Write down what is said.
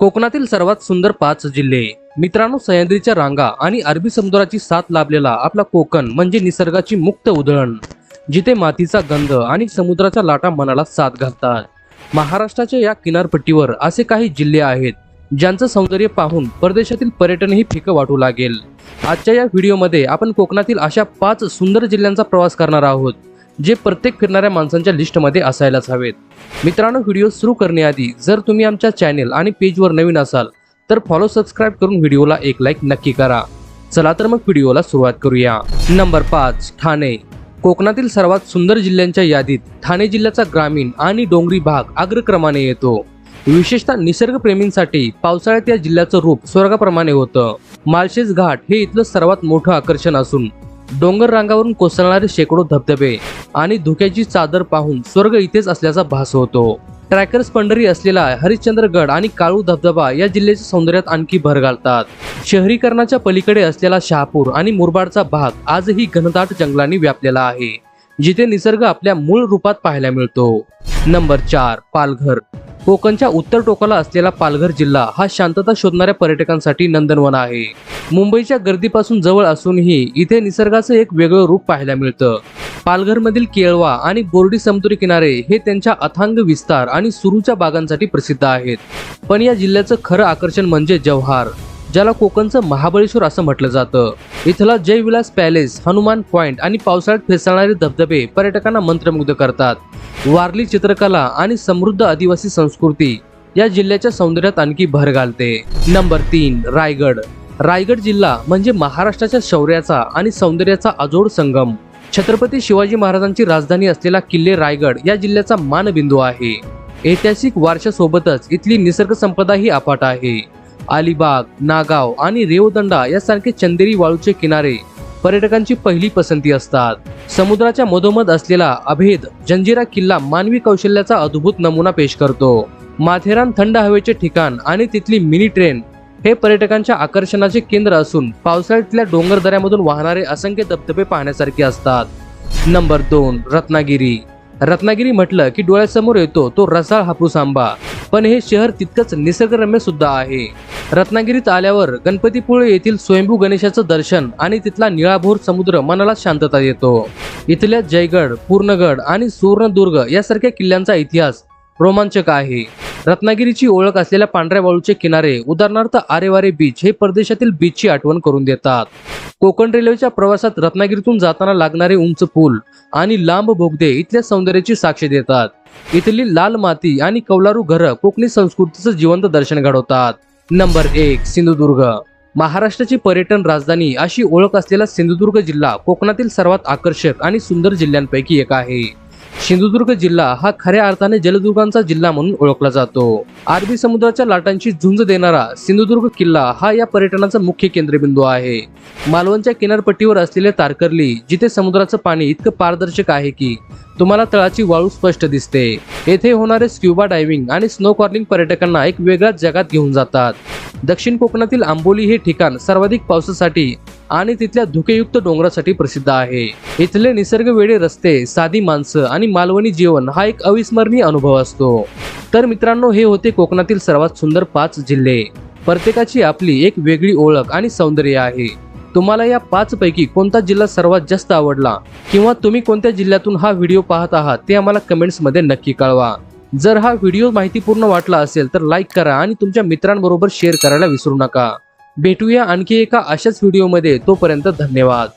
कोकणातील सर्वात सुंदर 5 जिल्हे। मित्रांनो, सह्याद्रीच्या रांगा आणि अरबी समुद्राची साथ लाभलेला आपला कोकण म्हणजे निसर्गाची मुक्त उधळण, जिथे मातीचा गंध आणि समुद्राच्या लाटा मनाला साथ घालतात। महाराष्ट्राच्या या किनारपट्टीवर असे काही जिल्हे आहेत ज्यांचं सौंदर्य पाहून परदेशातील पर्यटनही फिकं वाटू लागेल। आजच्या या व्हिडिओमध्ये आपण कोकणातील अशा 5 सुंदर जिल्ह्यांचा प्रवास करणार आहोत, जे प्रत्येक फिरणाऱ्या माणसांच्या लिस्टमध्ये असायलाच हवेत। मित्रांनो, व्हिडिओ सुरू करण्याआधी जर तुम्ही आमच्या चॅनल आणि पेजवर नवीन असाल तर फॉलो सबस्क्राइब करून व्हिडिओला एक लाईक नक्की करा। चला तर मग व्हिडिओला सुरुवात करूया। नंबर 5, ठाणे। कोकणातील सर्वात सुंदर जिल्ह्यांच्या यादीत ठाणे जिल्ह्याचा ग्रामीण आणि डोंगरी भाग अग्रक्रमाने येतो। विशेषतः निसर्गप्रेमींसाठी पावसाळ्यात या जिल्ह्याचं रूप स्वर्गाप्रमाणे होतं। माळशेज घाट हे इथलं सर्वात मोठं आकर्षण असून डोंगर रांगावरून कोसळणारे शेकडो धबधबे आणि धुक्याची चादर पाहून स्वर्ग इथेच असल्याचा भास होतो। ट्रॅकर्स पंढरी असलेला हरिश्चंद्रगड आणि काळू धबधबा या जिल्ह्याच्या सौंदर्यात आणखी भर घालतात। शहरीकरणाच्या पलीकडे असलेला शहापूर आणि मुरबाडचा भाग आजही घनदाट जंगलांनी व्यापलेला आहे, जिथे निसर्ग आपल्या मूळ रूपात पाहायला मिळतो। नंबर 4, पालघर। कोकणच्या उत्तर टोकाला असलेला पालघर जिल्हा हा शांतता शोधणाऱ्या पर्यटकांसाठी नंदनवन आहे। मुंबईच्या गर्दीपासून जवळ असूनही इथे निसर्गाचं एक वेगळं रूप पाहायला मिळतं। पालघरमधील केळवा आणि बोर्डी समुद्री किनारे हे त्यांच्या अथांग विस्तार आणि सुरूच्या बागांसाठी प्रसिद्ध आहेत। पण या जिल्ह्याचं खरं आकर्षण म्हणजे जव्हार, ज्याला कोकणचं महाबळेश्वर असं म्हटलं जातं। इथला जयविलास पॅलेस, हनुमान पॉइंट आणि पावसाळ्यात फेसाळणारे धबधबे पर्यटकांना मंत्रमुग्ध करतात। वारली चित्रकला आणि समृद्ध आदिवासी संस्कृती या जिल्ह्याच्या सौंदर्यात आणखी भर घालते। नंबर 3, रायगड। रायगड जिल्हा म्हणजे महाराष्ट्राच्या शौर्याचा आणि सौंदर्याचा अजोड संगम। छत्रपती शिवाजी महाराजांची राजधानी असलेला किल्ले रायगड या जिल्ह्याचा मानबिंदू आहे। ऐतिहासिक वारशासोबतच इथली निसर्ग संपदाही अफाट आहे। अलिबाग, नागाव आणि रेवदंडा यासारखे चंदेरी वाळूचे किनारे पर्यटकांची पहिली पसंती असतात। समुद्राच्या मधोमध असलेला अभेद जंजिरा किल्ला मानवी कौशल्याचा अद्भुत नमुना पेश करतो। माथेरान थंड हवेचे ठिकाण आणि तिथली मिनी ट्रेन हे पर्यटकांच्या आकर्षणाचे केंद्र असून पावसाळ्यातल्या डोंगर दऱ्यामधून वाहणारे असंख्य धबधबे पाहण्यासारखे असतात। नंबर 2, रत्नागिरी। रत्नागिरी म्हटलं की डोळ्यासमोर येतो तो रसाळ हापूस आंबा, पण हे शहर तितकंच निसर्गरम्य सुद्धा आहे। रत्नागिरीत आल्यावर गणपतीपुळे येथील स्वयंभू गणेशाचं दर्शन आणि तिथला निळाभोर समुद्र मनाला शांतता देतो। इथल्या जयगड, पूर्णगड आणि सुवर्णदुर्ग यासारख्या किल्ल्यांचा इतिहास रोमांचक आहे। रत्नागिरीची ओळख असलेल्या पांढऱ्या वाळूचे किनारे, उदाहरणार्थ आरेवारे बीच, हे परदेशातील बीचची आठवण करून देतात। कोकण रेल्वेच्या प्रवासात रत्नागिरीतून जाताना लागणारे उंच पूल आणि लांब बोगदे इथल्या सौंदर्याची साक्ष देतात। इथली लाल माती आणि कौलारू घरं कोकणी संस्कृतीचं जिवंत दर्शन घडवतात। नंबर 1, सिंधुदुर्ग। महाराष्ट्राची पर्यटन राजधानी अशी ओळख असलेला सिंधुदुर्ग जिल्हा कोकणातील सर्वात आकर्षक आणि सुंदर जिल्ह्यांपैकी एक आहे। सिंधुदुर्ग जिल्हा हा खऱ्या अर्थाने जलदुर्गांचा जिल्हा म्हणून ओळखला जातो। अरबी समुद्राच्या लाटांची झुंज देणारा सिंधुदुर्ग किल्ला हा या पर्यटनाचा मुख्य केंद्रबिंदू आहे। मालवणच्या किनारपट्टीवर असलेले तारकर्ली, जिथे समुद्राचं पाणी इतकं पारदर्शक आहे की तुम्हाला तळाची वाळू स्पष्ट दिसते। येथे होणारे स्क्युबा डायव्हिंग आणि स्नो कॉर्लिंग पर्यटकांना एक वेगळ्याच जगात घेऊन जातात। दक्षिण कोकणातील आंबोली हे ठिकाण सर्वाधिक पावसासाठी आणि तिथल्या धुकेयुक्त डोंगरासाठी प्रसिद्ध आहे। इथले निसर्गवेडे रस्ते, साधी माणसं आणि मालवणी जेवण हा एक अविस्मरणीय अनुभव असतो। तर मित्रांनो, हे होते कोकणातील सर्वात सुंदर 5 जिल्हे। प्रत्येकाची आपली एक वेगळी ओळख आणि सौंदर्य आहे। तुम्हाला या 5 पैकी कोणता जिल्हा सर्वात जास्त आवडला किंवा तुम्ही कोणत्या जिल्ह्यातून हा व्हिडिओ पाहत आहात ते आम्हाला कमेंट्समध्ये नक्की कळवा। जर हा व्हिडिओ माहितीपूर्ण वाटला असेल तर लाईक करा आणि तुमच्या मित्रांबरोबर शेअर करायला विसरू नका। भेटूया आणखी एका अशाच व्हिडिओमध्ये, तोपर्यंत धन्यवाद।